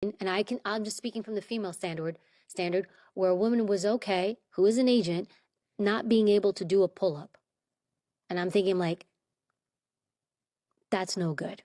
and I'm just speaking from the female standard where a woman was okay, who is an agent, not being able to do a pull-up. And I'm thinking like, that's no good.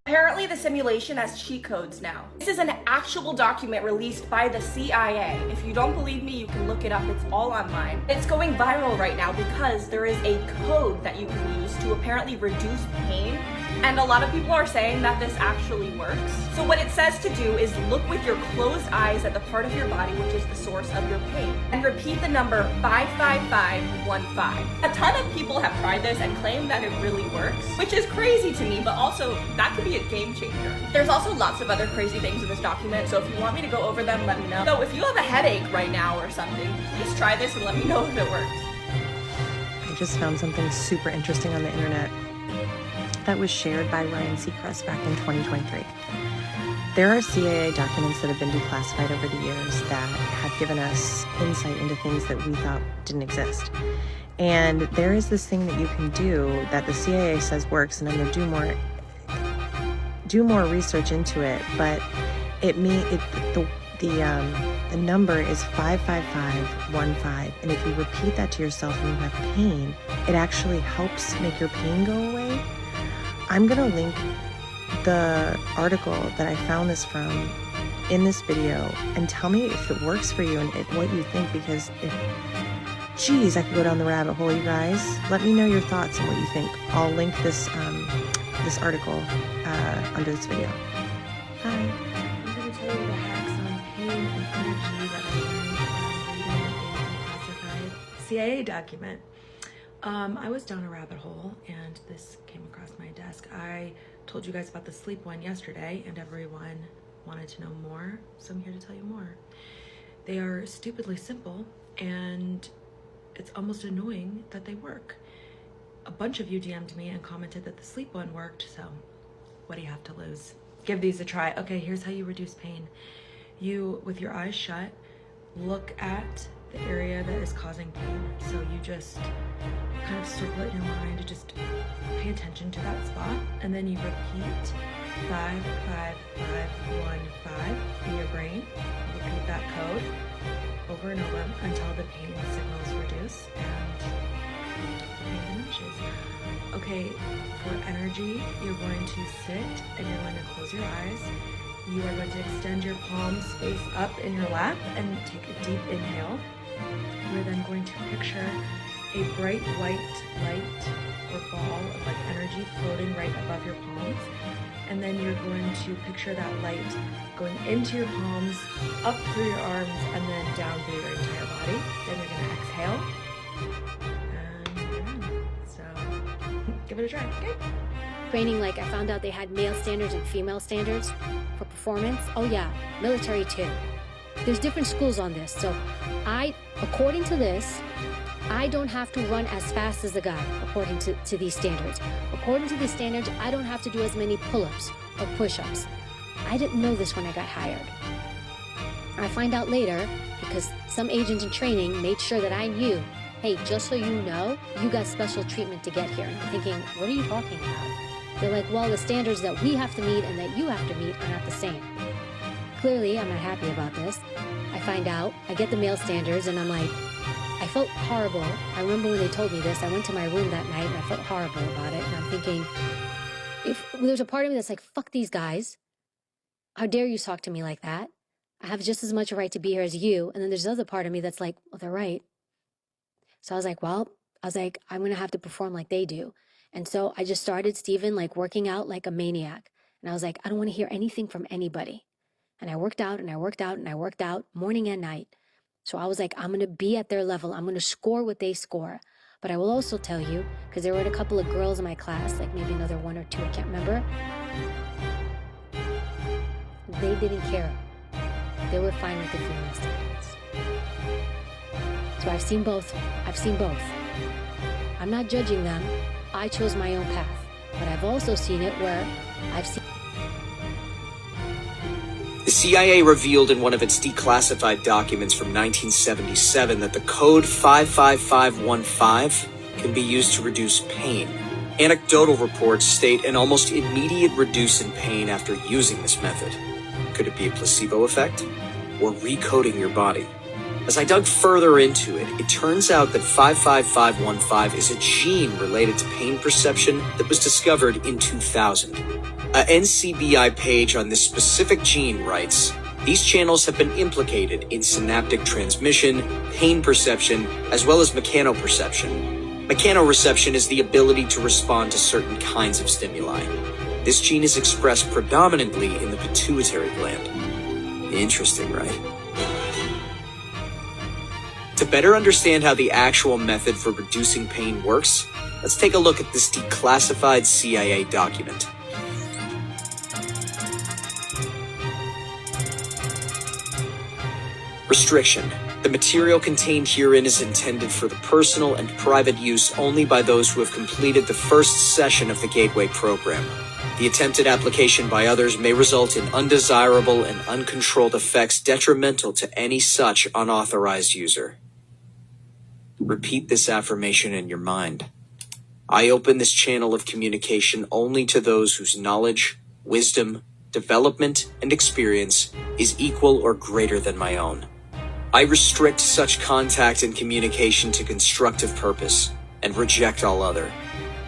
Apparently the simulation has cheat codes now. This is an actual document released by the CIA. If you don't believe me, you can look it up. It's all online. It's going viral right now because there is a code that you can use to apparently reduce pain. And a lot of people are saying that this actually works. So what it says to do is look with your closed eyes at the part of your body which is the source of your pain and repeat the number 55515. A ton of people have tried this and claim that it really works, which is crazy to me, but also that could be a game changer. There's also lots of other crazy things in this document, so if you want me to go over them, let me know. So if you have a headache right now or something, please try this and let me know if it works. I just found something super interesting on the internet that was shared by Ryan Seacrest back in 2023. There are C.I.A. documents that have been declassified over the years that have given us insight into things that we thought didn't exist. And there is this thing that you can do that the CIA says works, and I'm going to do more research into it, but the number is 55515, and if you repeat that to yourself and you have pain, it actually helps make your pain go away. I'm going to link the article that I found this from in this video, and tell me if it works for you and what you think, because geez, I could go down the rabbit hole, you guys. Let me know your thoughts and what you think. I'll link this article under this video. Hi. I'm going to tell you the hacks on pain and energy that I learned from reading a classified CIA document. I was down a rabbit hole and this came across my desk. I told you guys about the sleep one yesterday and everyone wanted to know more, so I'm here to tell you more. They are stupidly simple and it's almost annoying that they work. A bunch of you DM'd me and commented that the sleep one worked, so what do you have to lose? Give these a try. Okay, here's how you reduce pain. You, with your eyes shut, look at the area that is causing pain. So you just kind of circle it in your mind to just pay attention to that spot, and then you repeat 55515 in your brain. Repeat that code over and over until the pain signals reduce and the pain diminishes. Okay, for energy, you're going to sit and you're going to close your eyes. You are going to extend your palms face up in your lap and take a deep inhale. You're then going to picture a bright white light or ball of like energy floating right above your palms. And then you're going to picture that light going into your palms, up through your arms, and then down through your entire body. Then you're going to exhale. And you're done. So give it a try, okay? Training, like I found out they had male standards and female standards for performance. Oh yeah, military too. There's different schools on this. So according to this, I don't have to run as fast as the guy, according to these standards. According to these standards, I don't have to do as many pull-ups or push-ups. I didn't know this when I got hired. I find out later because some agents in training made sure that I knew, hey, just so you know, you got special treatment to get here. And I'm thinking, what are you talking about? They're like, well, the standards that we have to meet and that you have to meet are not the same. Clearly, I'm not happy about this. I find out, I get the male standards, and I'm like, I felt horrible. I remember when they told me this, I went to my room that night and I felt horrible about it. And I'm thinking, if there's a part of me that's like, fuck these guys. How dare you talk to me like that? I have just as much a right to be here as you. And then there's another part of me that's like, well, they're right. So I was like, I'm going to have to perform like they do. And so I just started, Stephen, like working out like a maniac. And I was like, I don't want to hear anything from anybody. And I worked out and I worked out and I worked out morning and night. So I was like, I'm going to be at their level. I'm going to score what they score. But I will also tell you, because there were a couple of girls in my class, like maybe another one or two, I can't remember. They didn't care. They were fine with the female standards. So I've seen both. I'm not judging them. I chose my own path. But I've also seen it where I've seen... The CIA revealed in one of its declassified documents from 1977 that the code 55515 can be used to reduce pain. Anecdotal reports state an almost immediate reduce in pain after using this method. Could it be a placebo effect? Or recoding your body? As I dug further into it, it turns out that 55515 is a gene related to pain perception that was discovered in 2000. A NCBI page on this specific gene writes, "These channels have been implicated in synaptic transmission, pain perception, as well as mechanoperception. Mechanoreception is the ability to respond to certain kinds of stimuli. This gene is expressed predominantly in the pituitary gland." Interesting, right? To better understand how the actual method for reducing pain works, let's take a look at this declassified CIA document. Restriction. The material contained herein is intended for the personal and private use only by those who have completed the first session of the Gateway program. The attempted application by others may result in undesirable and uncontrolled effects detrimental to any such unauthorized user. Repeat this affirmation in your mind. I open this channel of communication only to those whose knowledge, wisdom, development, and experience is equal or greater than my own. I restrict such contact and communication to constructive purpose and reject all other.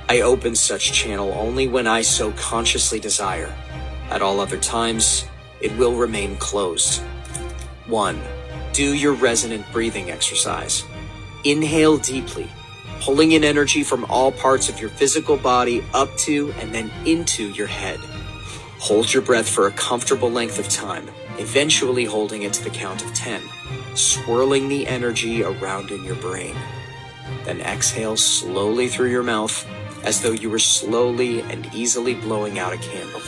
I open such channel only when I so consciously desire. At all other times, it will remain closed. 1. Do your resonant breathing exercise. Inhale deeply, pulling in energy from all parts of your physical body up to and then into your head. Hold your breath for a comfortable length of time, eventually holding it to the count of 10, swirling the energy around in your brain. Then exhale slowly through your mouth, as though you were slowly and easily blowing out a candle.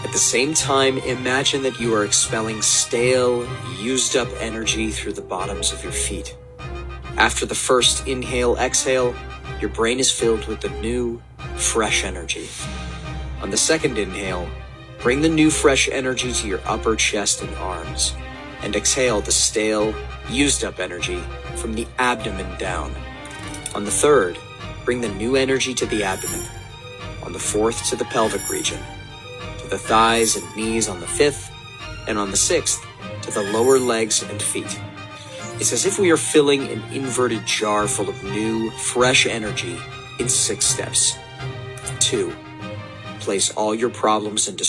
At the same time, imagine that you are expelling stale, used-up energy through the bottoms of your feet. After the first inhale-exhale, your brain is filled with the new, fresh energy. On the second inhale, bring the new, fresh energy to your upper chest and arms, and exhale the stale, used-up energy from the abdomen down. On the third, bring the new energy to the abdomen. On the fourth, to the pelvic region. To the thighs and knees on the fifth, and on the sixth, to the lower legs and feet. It's as if we are filling an inverted jar full of new, fresh energy in 6 steps. 2. Place all your problems into